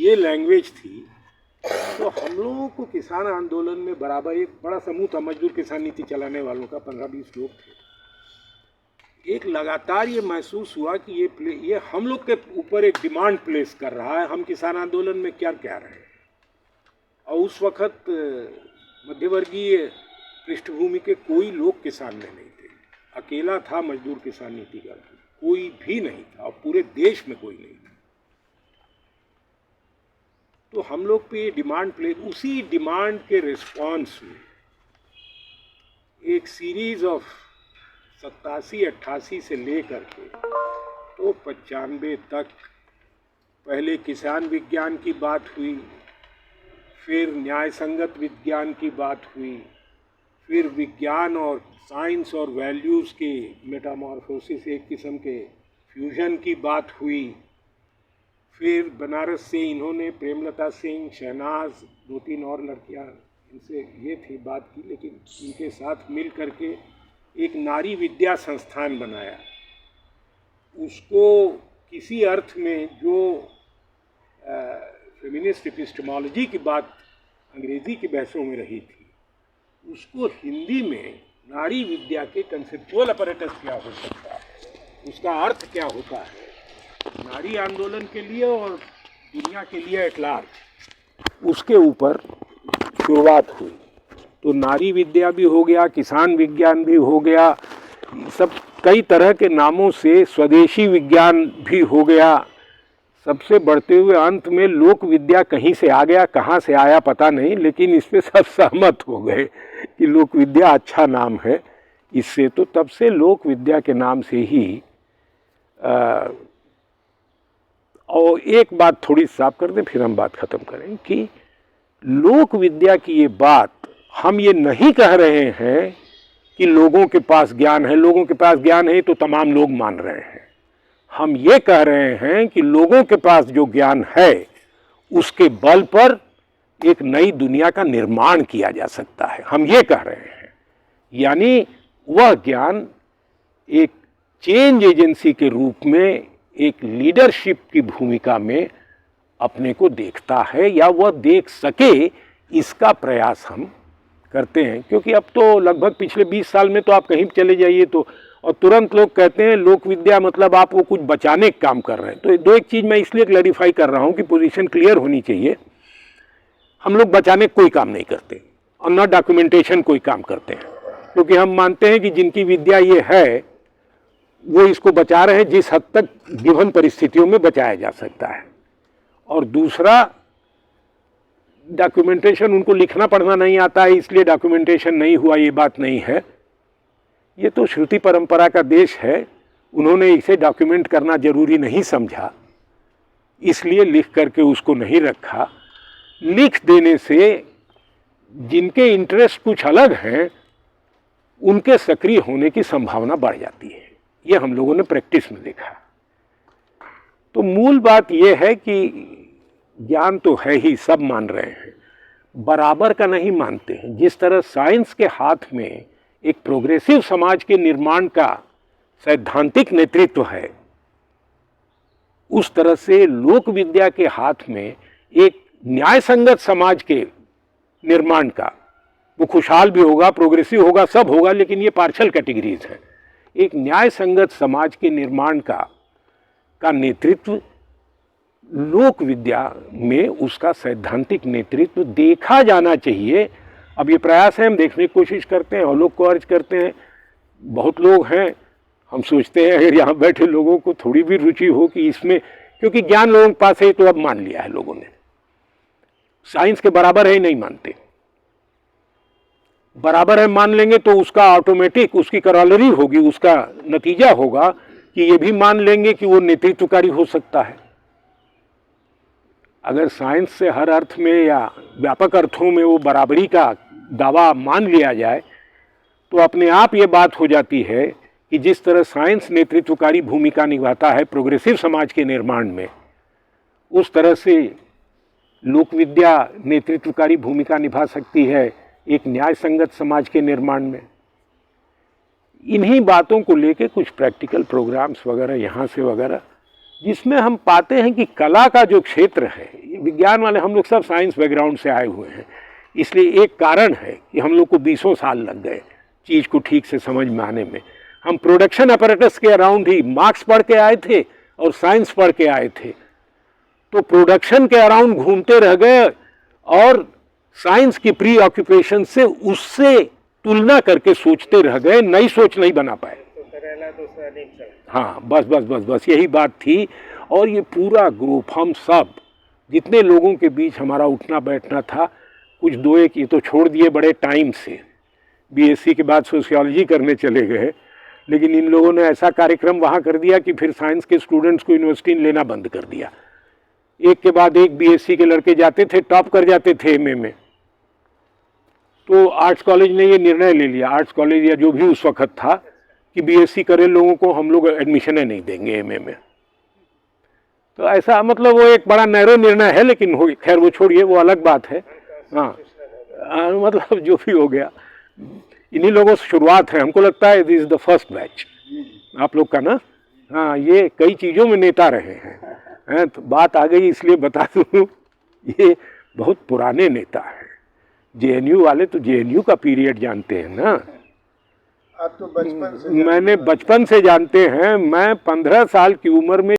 ये लैंग्वेज थी, तो हम लोगों को किसान आंदोलन में बराबर एक बड़ा समूह था, मजदूर किसान नीति चलाने वालों का 15-20 लोग थे। एक लगातार ये महसूस हुआ कि ये हम लोग के ऊपर एक डिमांड प्लेस कर रहा है, हम किसान आंदोलन में क्या क्या रहे हैं। और उस वक्त मध्यवर्गीय पृष्ठभूमि के कोई लोग किसान में नहीं थे, अकेला था मजदूर किसान नीति का, कोई भी नहीं था और पूरे देश में कोई नहीं था। तो हम लोग पे डिमांड प्लेस, उसी डिमांड के रिस्पॉन्स में एक सीरीज ऑफ 87-88 से लेकर के तो 95 तक पहले किसान विज्ञान की बात हुई, फिर न्याय संगत विज्ञान की बात हुई, फिर विज्ञान और साइंस और वैल्यूज़ के मेटामॉर्फोसिस, एक किस्म के फ्यूजन की बात हुई। फिर बनारस से इन्होंने प्रेमलता सिंह, शहनाज, 2-3 और लड़कियां, इनसे ये थी बात की, लेकिन इनके साथ मिल करके एक नारी विद्या संस्थान बनाया। उसको किसी अर्थ में जो फेमिनिस्ट एपिस्टेमोलॉजी की बात अंग्रेज़ी की बहसों में रही थी, उसको हिंदी में नारी विद्या के कंसेप्चुअल अपरेटस क्या हो सकता है, उसका अर्थ क्या होता है नारी आंदोलन के लिए और दुनिया के लिए एट लार्ज, उसके ऊपर शुरुआत हुई। तो नारी विद्या भी हो गया, किसान विज्ञान भी हो गया, सब कई तरह के नामों से, स्वदेशी विज्ञान भी हो गया। सबसे बढ़ते हुए अंत में लोक विद्या कहीं से आ गया, कहाँ से आया पता नहीं, लेकिन इस पे सब सहमत हो गए कि लोक विद्या अच्छा नाम है इससे। तो तब से लोक विद्या के नाम से ही और एक बात थोड़ी साफ कर दें, फिर हम बात ख़त्म करें कि लोक विद्या की ये बात, हम ये नहीं कह रहे हैं कि लोगों के पास ज्ञान है, लोगों के पास ज्ञान है तो तमाम लोग मान रहे हैं। हम ये कह रहे हैं कि लोगों के पास जो ज्ञान है उसके बल पर एक नई दुनिया का निर्माण किया जा सकता है, हम ये कह रहे हैं। यानी वह ज्ञान एक चेंज एजेंसी के रूप में, एक लीडरशिप की भूमिका में अपने को देखता है, या वह देख सके इसका प्रयास हम करते हैं। क्योंकि अब तो लगभग पिछले 20 साल में तो आप कहीं चले जाइए तो और तुरंत लोग कहते हैं लोक विद्या मतलब आप वो कुछ बचाने का काम कर रहे हैं। तो दो एक चीज़ मैं इसलिए क्लैरिफाई कर रहा हूँ कि पोजीशन क्लियर होनी चाहिए। हम लोग बचाने कोई काम नहीं करते और न डॉक्यूमेंटेशन कोई काम करते हैं, क्योंकि हम मानते हैं कि जिनकी विद्या ये है वो इसको बचा रहे हैं जिस हद तक गिवन परिस्थितियों में बचाया जा सकता है। और दूसरा, डॉक्यूमेंटेशन, उनको लिखना पढ़ना नहीं आता है इसलिए डॉक्यूमेंटेशन नहीं हुआ, ये बात नहीं है। ये तो श्रुति परंपरा का देश है, उन्होंने इसे डॉक्यूमेंट करना जरूरी नहीं समझा, इसलिए लिख करके उसको नहीं रखा। लिख देने से जिनके इंटरेस्ट कुछ अलग हैं उनके सक्रिय होने की संभावना बढ़ जाती है। ये हम लोगों ने प्रैक्टिस में देखा। तो मूल बात यह है कि ज्ञान तो है ही, सब मान रहे हैं, बराबर का नहीं मानते हैं। जिस तरह साइंस के हाथ में एक प्रोग्रेसिव समाज के निर्माण का सैद्धांतिक नेतृत्व है, उस तरह से लोक विद्या के हाथ में एक न्याय संगत समाज के निर्माण का, वो खुशहाल भी होगा, प्रोग्रेसिव होगा, सब होगा, लेकिन ये पार्शल कैटेगरीज हैं। एक न्याय संगत समाज के निर्माण का नेतृत्व लोक विद्या में, उसका सैद्धांतिक नेतृत्व देखा जाना चाहिए। अब ये प्रयास है, हम देखने की कोशिश करते हैं और लोग को अर्ज करते हैं। बहुत लोग हैं, हम सोचते हैं अगर यहाँ बैठे लोगों को थोड़ी भी रुचि हो कि इसमें, क्योंकि ज्ञान लोगों के पास है तो अब मान लिया है लोगों ने, साइंस के बराबर है ही नहीं मानते। बराबर है मान लेंगे तो उसका ऑटोमेटिक, उसकी करोलरी होगी, उसका नतीजा होगा कि ये भी मान लेंगे कि वो नेतृत्वकारी हो सकता है। अगर साइंस से हर अर्थ में या व्यापक अर्थों में वो बराबरी का दावा मान लिया जाए तो अपने आप ये बात हो जाती है कि जिस तरह साइंस नेतृत्वकारी भूमिका निभाता है प्रोग्रेसिव समाज के निर्माण में, उस तरह से लोक विद्या नेतृत्वकारी भूमिका निभा सकती है एक न्याय संगत समाज के निर्माण में। इन्हीं बातों को लेके कुछ प्रैक्टिकल प्रोग्राम्स वगैरह यहाँ से वगैरह, जिसमें हम पाते हैं कि कला का जो क्षेत्र है ये विज्ञान वाले हम लोग सब साइंस बैकग्राउंड से आए हुए हैं, इसलिए एक कारण है कि हम लोग को 20 साल लग गए चीज़ को ठीक से समझ में आने में। हम प्रोडक्शन अपरेटस के अराउंड ही मार्क्स पढ़ के आए थे और साइंस पढ़ के आए थे, तो प्रोडक्शन के अराउंड घूमते रह गए और साइंस की प्री ऑक्यूपेशन से उससे तुलना करके सोचते रह गए, नई सोच नहीं बना पाए। हाँ, बस बस बस बस यही बात थी। और ये पूरा ग्रुप, हम सब जितने लोगों के बीच हमारा उठना बैठना था, कुछ दो एक ये तो छोड़ दिए बड़े टाइम से, बीएससी के बाद सोशियोलॉजी करने चले गए, लेकिन इन लोगों ने ऐसा कार्यक्रम वहाँ कर दिया कि फिर साइंस के स्टूडेंट्स को यूनिवर्सिटी लेना बंद कर दिया। एक के बाद एक बीएससी के लड़के जाते थे, टॉप कर जाते थे एमए में। तो आर्ट्स कॉलेज ने ये निर्णय ले लिया, आर्ट्स कॉलेज या जो भी उस वक्त था, कि बीएससी करे लोगों को हम लोग एडमिशन नहीं देंगे एमए में। तो ऐसा मतलब वो एक बड़ा नैरो निर्णय है, लेकिन हो खैर वो छोड़िए, वो अलग बात है। हाँ, मतलब जो भी हो गया, इन्हीं लोगों से शुरुआत है। हमको लगता है this is the first batch आप लोग का ना। हाँ, ये कई चीज़ों में नेता रहे हैं, तो बात आ गई इसलिए बता दूँ, ये बहुत पुराने नेता हैं। जेएनयू वाले तो जेएनयू का पीरियड जानते हैं ना। आप तो बचपन से मैंने बचपन से जानते हैं। मैं 15 साल की उम्र में